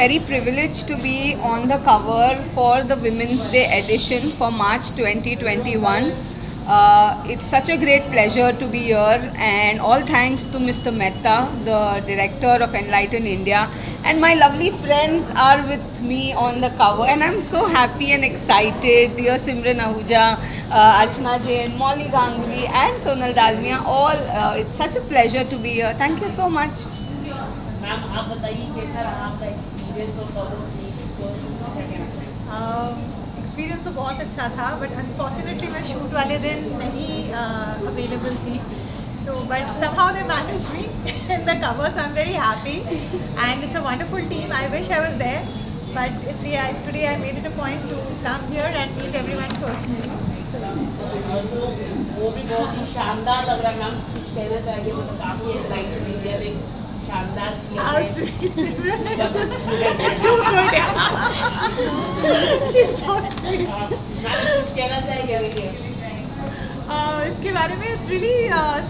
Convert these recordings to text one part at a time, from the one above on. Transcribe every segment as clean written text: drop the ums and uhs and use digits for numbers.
very privileged to be on the cover for the Women's Day edition for March 2021. It's such a great pleasure to be here, and all thanks to Mr. Mehta, the director of Enlighten India, and my lovely friends are with me on the cover, and I'm so happy and excited. Dear Simran Ahuja, Archana Jain, Molly Ganguly and Sonal Dalmia, all it's such a pleasure to be here. Thank you so much. Ma'am आप बताइए कैसा रहा आपका experience और cover experience तो बहुत अच्छा था, बट अनफॉर्चुनेटली मैं शूट वाले दिन नहीं अवेलेबल थी, तो but somehow they managed me in the cover, so I'm very happy and it's a wonderful team. I wish I was there, but इसलिए today I made it a point to come here and meet everyone personally. So वो भी बहुत ही शानदार लग रहा है ma'am, कुछ कहना चाहिए? मतलब काफ़ी एनलाइटन इंडिया में शानदार किया है। too good, she's so sweet. Ma'am कुछ कहना चाहिए? इसके बारे में it's really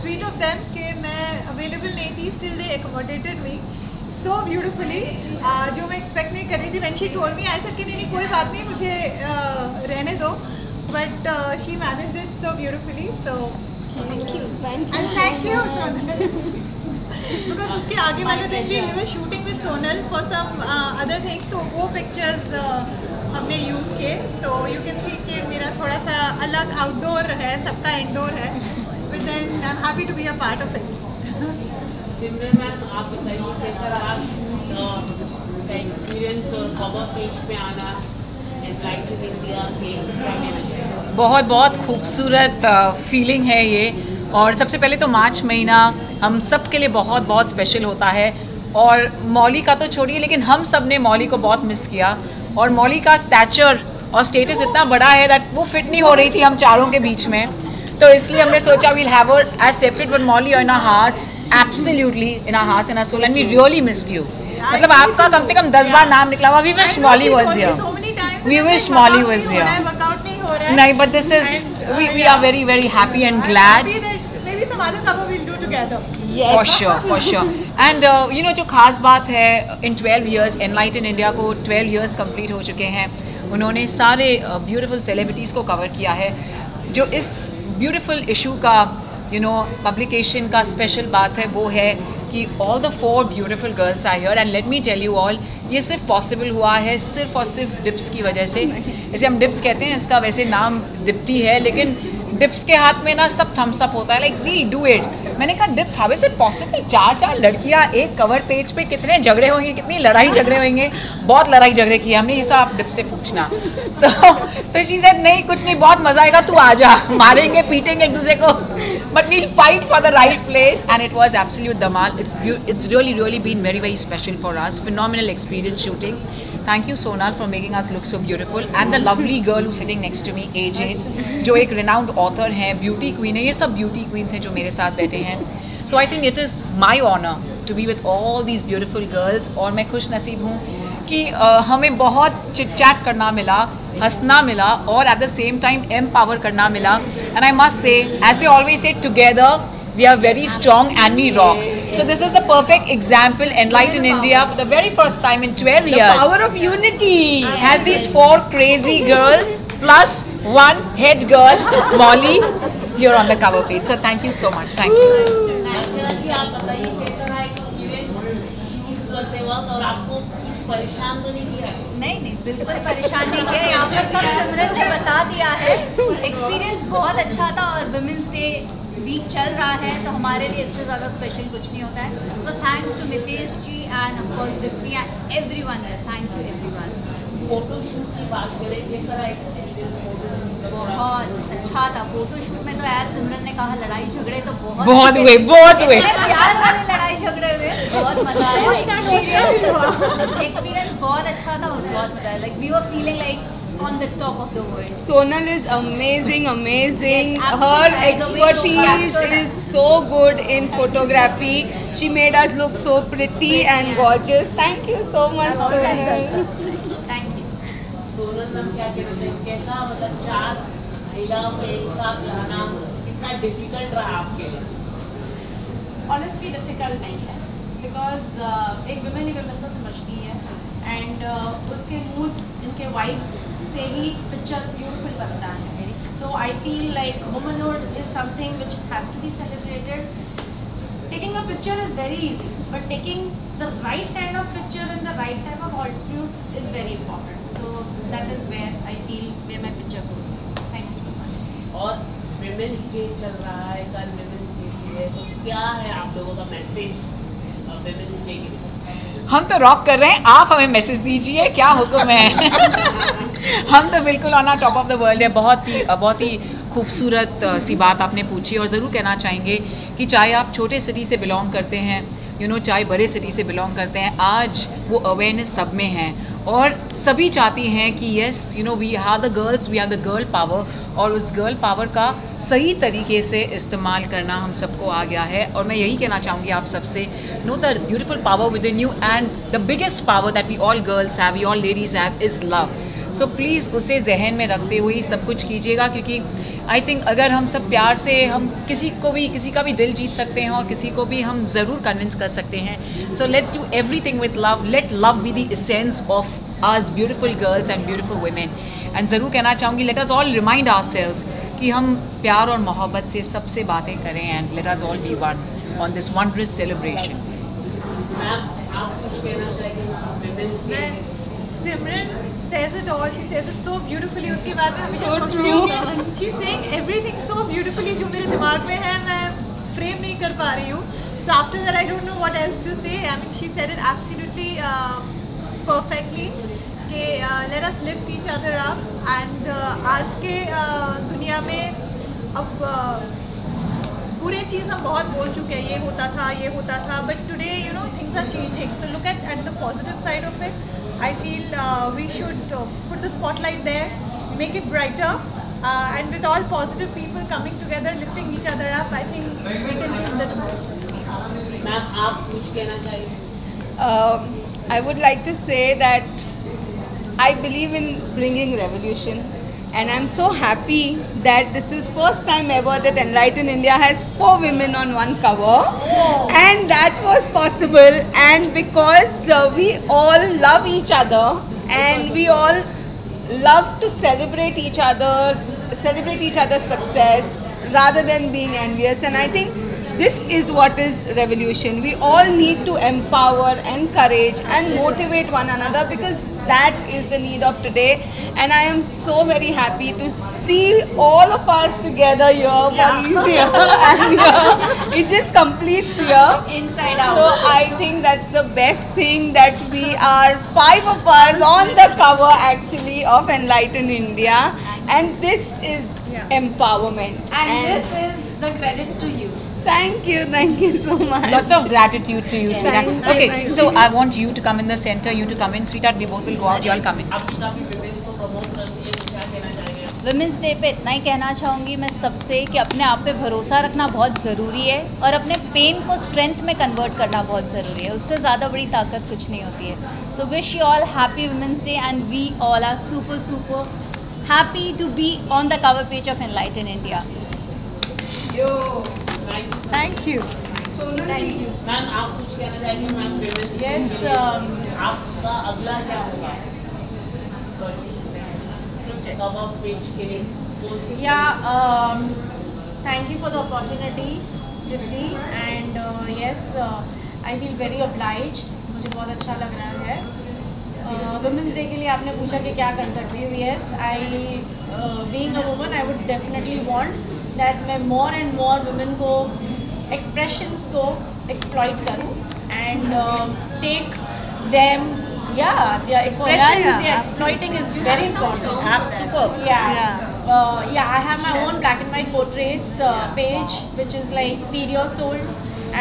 sweet of them कि मैं अवेलेबल नहीं थी, still they accommodated me so beautifully, जो मैं एक्सपेक्ट नहीं कर रही थी. When she told me I said कि नहीं कोई बात नहीं, मुझे रहने दो, but she managed it so beautifully. So thank you Sonal, because उसके आगे वाले दिन भी we were shooting with Sonal for some other thing, तो वो पिक्चर्स हमने यूज़ किए. तो यू कैन सी कि मेरा थोड़ा सा अलग आउटडोर है, सबका इंडोर है, but then I am happy to be a part of it. Simran ma'am आप बताइए कैसा रहा का एक्सपीरियंस और कवर पेज पे आना एनलाइटन इंडिया के? बहुत बहुत खूबसूरत फीलिंग है ये. और सबसे पहले तो मार्च महीना हम सब के लिए बहुत बहुत स्पेशल होता है, और मौली का तो छोड़िए, लेकिन हम सब ने मौली को बहुत मिस किया. और मौली का स्टैचर और स्टेटस इतना बड़ा है दैट वो फिट नहीं हो रही थी हम चारों के बीच में, तो इसलिए हमने सोचा वील हैव हर age separate, but mostly in our hearts, absolutely in our hearts and our soul, and we really missed you. मतलब आपका कम से कम 10 बार नाम निकला हुआ. We wish Molly was here, we wish Molly was here. नहीं, but this is we are very very happy and glad. For sure. And you know, जो खास बात है, in 12 years Enlighten India को 12 years complete हो चुके हैं. उन्होंने सारे ब्यूटीफुल सेलिब्रिटीज़ को कवर किया है. जो इस ब्यूटीफुल इशू का पब्लिकेशन का स्पेशल बात है वो है कि all the 4 beautiful girls are here, and let me tell you all, ये सिर्फ पॉसिबल हुआ है सिर्फ और सिर्फ डिप्स की वजह से. जैसे हम डिप्स कहते हैं, इसका वैसे नाम दीप्ति है, लेकिन डिप्स के हाथ में ना सब थम्स अप होता है, लाइक वील डू इट. मैंने कहा dips how is it possible, 4 लड़कियां एक कवर पेज पे, कितने झगड़े होंगे, कितनी लड़ाई झगड़े होंगे. बहुत लड़ाई झगड़े किए हमने, ये सब आप डिप्स से पूछना. तो शी सेड नहीं कुछ नहीं, बहुत मजा आएगा, तू आ जा, मारेंगे पीटेंगे एक दूसरे को, but we'll fight for the right place. And it was absolute धमाल. It's really been very special for us. Phenomenal experience shooting. Thank you Sonal for making us look so beautiful, and the lovely girl who's sitting next to me, AJ, जो एक renowned author हैं, beauty queen है. ये सब beauty queens हैं जो मेरे साथ बैठे हैं. So I think it is my honor to be with all these beautiful girls. और मैं खुश नसीब हूँ कि हमें बहुत चिट चैट करना मिला, हंसना मिला, और at the same time empower करना मिला. And I must say, as they always say, together we are very strong and we rock. So this is the perfect example. Enlighten India for the very first time in 12 years. The power of unity Has these 4 crazy girls plus 1 head girl, Molly, here on the cover page. So thank you so much. Thank you. अर्चना जी आप बताइए कैसा रहा experience shoot करते वक्त, और आपको कुछ परेशान तो नहीं किया? नहीं बिल्कुल परेशान नहीं किया. यहाँ पर सब सिमरन ने बता दिया है. एक्सपीरियंस बहुत अच्छा था, और वुमेंस डे वीक चल रहा है, तो हमारे लिए इससे ज़्यादा स्पेशल कुछ नहीं होता है. So thanks to Mitesh ji and of course Deepti and everyone. Thank you everyone. Photo shoot की बात करें, कैसा रहा एक्सपीरियंस फोटो शूट? बहुत अच्छा था. फोटो शूट में तो एज सिमरन ने कहा लड़ाई झगड़े तो बहुत हुए. प्यार वाले लड़ाई झगड़े में बहुत मजा आया. एक्सपीरियंस बहुत अच्छा था और बहुत मजा आया. Like we were feeling like on the top of the world. Sonal is amazing. Yes, Her expertise is so good in photography. She made us look so pretty and gorgeous. Thank you so much, Sonal. Thank you. Sonal ma'am क्या कहते हैं, कैसा मतलब 4 महिलाओं को एक साथ रहना कितना डिफिकल्ट रहा आपके लिए? ऑनेस्टली डिफिकल्ट नहीं है. बिकॉज एक वुमेन ही वुमेन को समझती है एंड उसके मूड्स इनके वाइब्स से ही पिक्चर ब्यूटीफुल बनता है. So I feel like womanhood is something which has to be celebrated. Taking a picture is very easy, but taking the right kind of picture in the right type of altitude is very important. So that is where I feel where my picture goes. Thank you so much. और Women's Day चल रहा है, कल Women's Day है, तो क्या है आप लोगों का मैसेज Women's Day के लिए? हम तो रॉक कर रहे हैं, आप हमें मैसेज दीजिए, क्या हुक्म है. हम तो बिल्कुल on top of the world है. बहुत ही खूबसूरत सी बात आपने पूछी. और ज़रूर कहना चाहेंगे कि चाहे आप छोटे सिटी से बिलोंग करते हैं, चाहे बड़े सिटी से बिलोंग करते हैं, आज वो अवेयरनेस सब में है और सभी चाहती हैं कि yes we are the girls, we are the girl power. और उस गर्ल पावर का सही तरीके से इस्तेमाल करना हम सबको आ गया है. और मैं यही कहना चाहूँगी आप सबसे, know the beautiful power within you and the biggest power that we all girls have, we all ladies have, is love. So please उसे जहन में रखते हुए सब कुछ कीजिएगा, क्योंकि आई थिंक अगर हम सब प्यार से हम किसी का भी दिल जीत सकते हैं और किसी को भी हम ज़रूर कन्विंस कर सकते हैं. So let's do everything with love. Let love be the essence of us beautiful girls and beautiful women. And ज़रूर कहना चाहूँगी, let us all remind ourselves कि हम प्यार और मोहब्बत से सबसे बातें करें and let us all be one on this wondrous celebration. Ma'am आप कुछ कहना चाहेंगे Women's Day? Simran says it all. She says it so beautifully. उसके बाद में मुझे सोचती हूँ कि she's saying everything so beautifully जो मेरे दिमाग में है मैं फ्रेम नहीं कर पा रही हूँ. So after that I don't know what else to say. I mean she said it absolutely perfectly. कि let us lift each other up and आज के दुनिया में अब पूरे चीज़ हम बहुत बोल चुके हैं, ये होता था, but today things are changing. So look at the positive side of it. I feel we should put the spotlight there, make it brighter, and with all positive people coming together, lifting each other up, I think we can change the tomorrow. Ma'am आप कुछ कहना चाहिए? I would like to say that I believe in bringing revolution. And I'm so happy that this is first time ever that Enlighten India has 4 women on one cover. And that was possible and because we all love each other and we all love to celebrate each other's success rather than being envious. And I think this is what is revolution. We all need to empower, encourage and motivate one another because that is the need of today. And I am so very happy to see all of us together here. Police here and here. It just completes here. Inside out. So I think that's the best thing that we are 5 of us on the cover actually of Enlighten India. And this is empowerment. And this is the credit to you. Thank you so much. Lots of gratitude to you, sweetheart. Okay, so I want you to come in the center, you to come in, sweetheart. We both will go out. You all come in. आपकी काफ़ी women's को promote करती है, तो क्या कहना चाहेंगे? Women's day पे इतना ही कहना चाहूँगी मैं सबसे कि अपने आप पे भरोसा रखना बहुत ज़रूरी है और अपने पेन को स्ट्रेंथ में कन्वर्ट करना बहुत ज़रूरी है. उससे ज़्यादा बड़ी ताकत कुछ नहीं होती है. So wish you all happy women's day and we all are super happy to be on the cover page of enlighten India. Thank you. Ma'am आप कुछ कहना चाहेंगे? Ma'am Women's Day Yes. के लिए आपका अगला क्या होगा? कवर पेज के लिए Yeah, thank you for the opportunity, Riddhi, and yes, I feel very obliged. मुझे बहुत अच्छा लग रहा है. Women's Day के लिए आपने पूछा कि क्या कर सकती हूँ. Yes, being a woman, I would definitely want that मैं more and more women को expressions को exploit करूँ and take them. Yeah, their expressions, their exploiting is very important. superb. Yeah, I have my own black and white portraits page, which is like Feed Your Soul,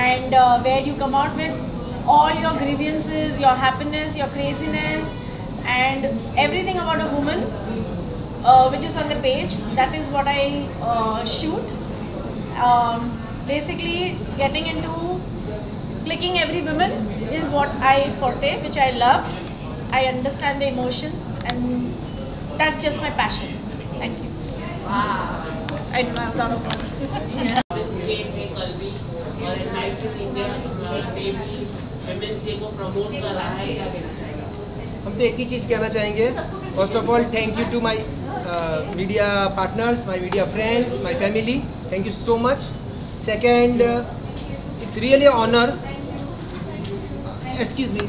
and where you come out with all your grievances, your happiness, your craziness, and everything about a woman, which is on the page. That is what I shoot. Basically, getting into clicking every woman is what I forte, which I love. I understand the emotions, and that's just my passion. Thank you. Wow. I know I was out of words. Women's Day पे कल भी और Enlighten India Day भी promote कर रहा है, क्या कहना चाहेंगे? हम तो एक ही चीज़ कहना चाहेंगे. First of all thank you to my media partners, my media friends, my family. Thank you so much. Second, it's really an honor. Excuse me.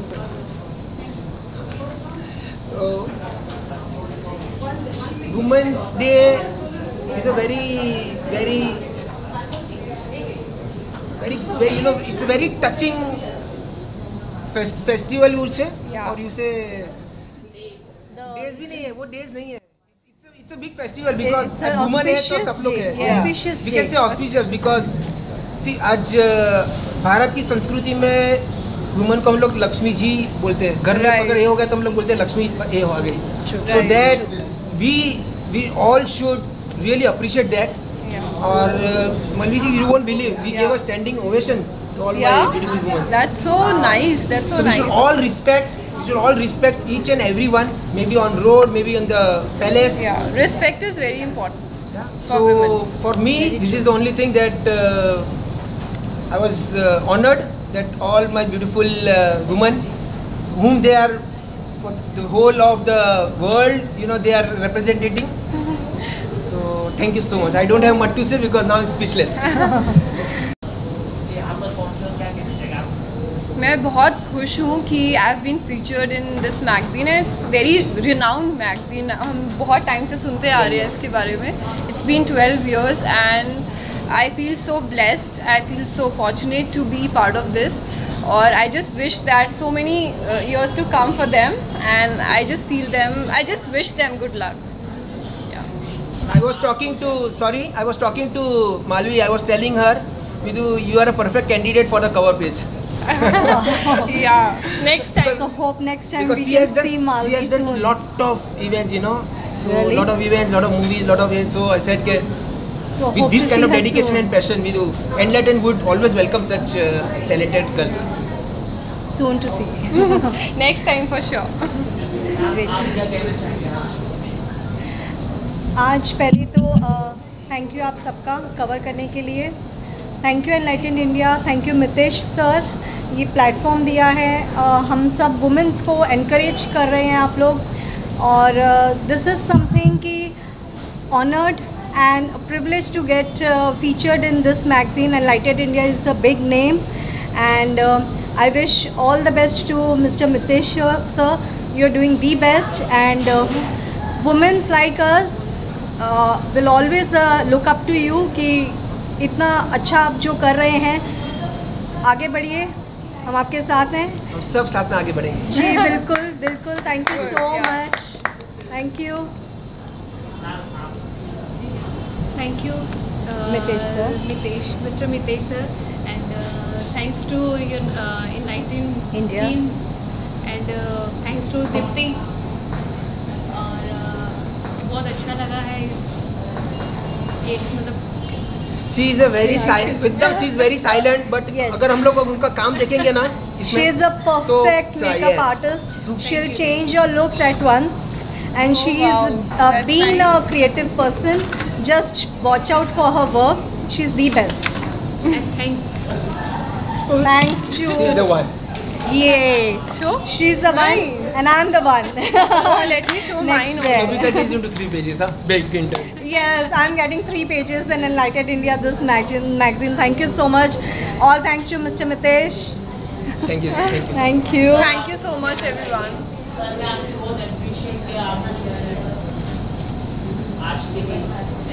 Women's Day is a very, it's a very touching festival, you would say, or you say days भी नहीं है, वो days नहीं है. It's a big festival because It's an woman है तो auspicious सब लोग day. है. Yeah. Auspicious We can day. say auspicious because see आज भारत की संस्कृति में वुमन को हम लोग लक्ष्मी जी बोलते हैं. घर में अगर ये हो गया तो हम लोग बोलते हैं लक्ष्मी ये हो गई. So that we all should really appreciate that. और Malvi ji, you won't believe we gave a standing ovation to all my beautiful women. That's so nice. That's so So we nice. should all respect each and everyone, maybe on road, maybe in the palace. Yeah, respect is very important. So for me, this is the only thing that I was honored that all my beautiful women, whom they are for the whole of the world, they are representing. So thank you so much. I don't have much to say because now I'm speechless. मैं बहुत खुश हूँ कि I have been featured in this magazine. It's very renowned magazine. हम बहुत time से सुनते आ रहे हैं इसके बारे में. It's been 12 years and I feel so blessed. I feel so fortunate to be part of this. और I just wish that so many years to come for them and I just feel them, I just wish them good luck. I was talking to Malvi. I was telling her, Vidhu, you are a perfect candidate for the cover page. Yeah, next time. So hope next time Because we she can has done, see she Malvi has done soon. lot of events, So Really? lot of events, lot of movies, lot of events. So I said, So with hope this to kind see of her dedication soon. and passion, Vidhu, Enlighten would always welcome such talented girls. Soon to see. Next time for sure. आज पहले तो thank you आप सबका cover करने के लिए. Thank you enlightened India. Thank you Mitesh sir, ये platform दिया है. हम सब वुमेंस को एनकरेज कर रहे हैं आप लोग. और दिस इज़ समथिंग की honoured and a privilege to get featured in this magazine. Enlightened India is a big name, and I wish all the best to Mr. Mitesh sir. You're doing the best, and women like us will always look up to you कि इतना अच्छा आप जो कर रहे हैं, आगे बढ़िए. हम आपके साथ हैं. हम सब साथ में आगे बढ़ेंगे. जी बिल्कुल बिल्कुल. Thank you so much. Thank you. Thank you, Mitesh sir. Mr. Mitesh sir, and thanks to your Enlightened India team, and thanks to Dipti. और बहुत अच्छा लगा है इस एक मतलब She is a very silent. With them, she is very silent. But Yes. अगर हम लोग उनका काम देखेंगे ना, She is a perfect makeup artist. She'll change your looks at once, and she is being a creative person. Just watch out for her work. She's the best. and thanks. Thanks to She is the one. Yay. Sure. She's the one, and I'm the one. Let me show Next mine. day. Nobita ji is into 3 pages, huh? Big interview. Yes, I'm getting 3 pages in Enlightened India, this magazine. Thank you so much. All thanks to Mr. Mitesh. Thank you. Thank you. Thank you. Thank you so much, everyone. मैं आपको बहुत appreciate किया आपने आज के दिन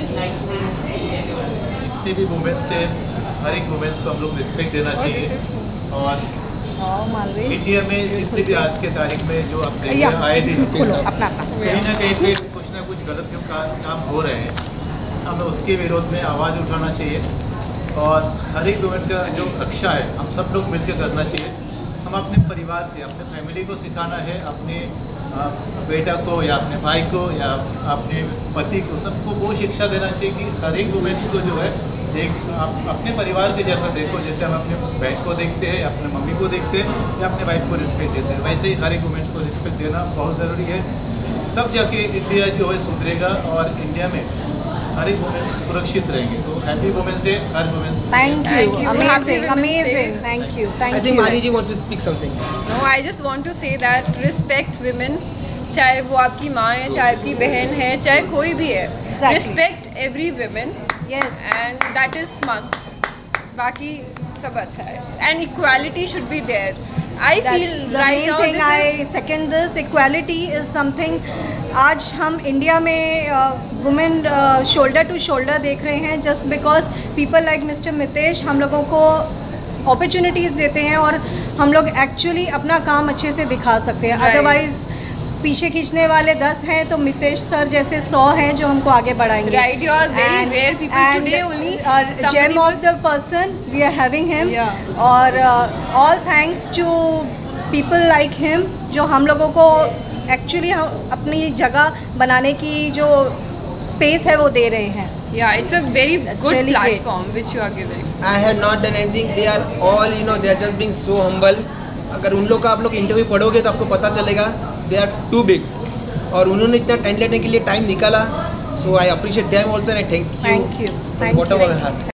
enlightenment India के बारे में. जितने भी वुमेन्स हैं, हर एक वुमेन्स को हम लोग रिस्पेक्ट देना चाहिए. और इंडिया में जितने भी आज के तारीख में जो आप देख रहे हैं आए दिन कहीं ना कहीं पे कुछ ना कुछ गलत जो काम हो रहे हैं, हमें उसके विरोध में आवाज़ उठाना चाहिए. और हर एक वुमेन का जो रक्षा है हम सब लोग मिलकर करना चाहिए. हम अपने परिवार से, अपने फैमिली को सिखाना है, अपने बेटा को या अपने भाई को या अपने पति को, सबको वो शिक्षा देना चाहिए कि हर एक वुमेन को जो है एक आप अपने परिवार के जैसा देखो. जैसे हम अपने बहन को देखते हैं, अपने मम्मी को देखते हैं या अपने वाइफ को रिस्पेक्ट देते हैं, वैसे ही हर एक वुमेन को रिस्पेक्ट देना बहुत ज़रूरी है. तब जाके इंडिया जो है सुधरेगा और इंडिया में हर एक वुमेन सुरक्षित रहेंगे। तो हैप्पी वुमेन्स डे हर women's. Thank you. Amazing, amazing. Thank you. I think Mani ji wants to speak something. No, I just want to say that respect women, चाहे वो आपकी माँ है, चाहे आपकी बहन है, चाहे कोई भी है, respect every woman. Yes. And that is must. बाकी सब अच्छा है. And equality should be there. I feel right now this I second this. Equality is something. आज हम इंडिया में वुमेन शोल्डर टू शोल्डर देख रहे हैं, just because people like mister Mitesh हम लोगों को अपॉर्चुनिटीज़ देते हैं और हम लोग एक्चुअली अपना काम अच्छे से दिखा सकते हैं। अदरवाइज पीछे खींचने वाले 10 हैं तो मितेश सर जैसे 100 हैं जो हमको आगे बढ़ाएंगे। Right, you are very rare people today only. Gem of the person we are having him. और all thanks to people like him जो हम लोगों को एक्चुअली अपनी जगह बनाने की जो स्पेस है वो दे रहे हैं। Yeah, it's a very good really platform great. Which you are giving. I have not done anything. They are all, you know, they are just being so humble. अगर उन लोग का आप लोग इंटरव्यू पढ़ोगे तो आपको पता चलेगा they are too big. और उन्होंने इतना टाइम लेने के लिए टाइम निकाला. So I appreciate them also and I thank you. Thank you. Thank you. Whatever I have.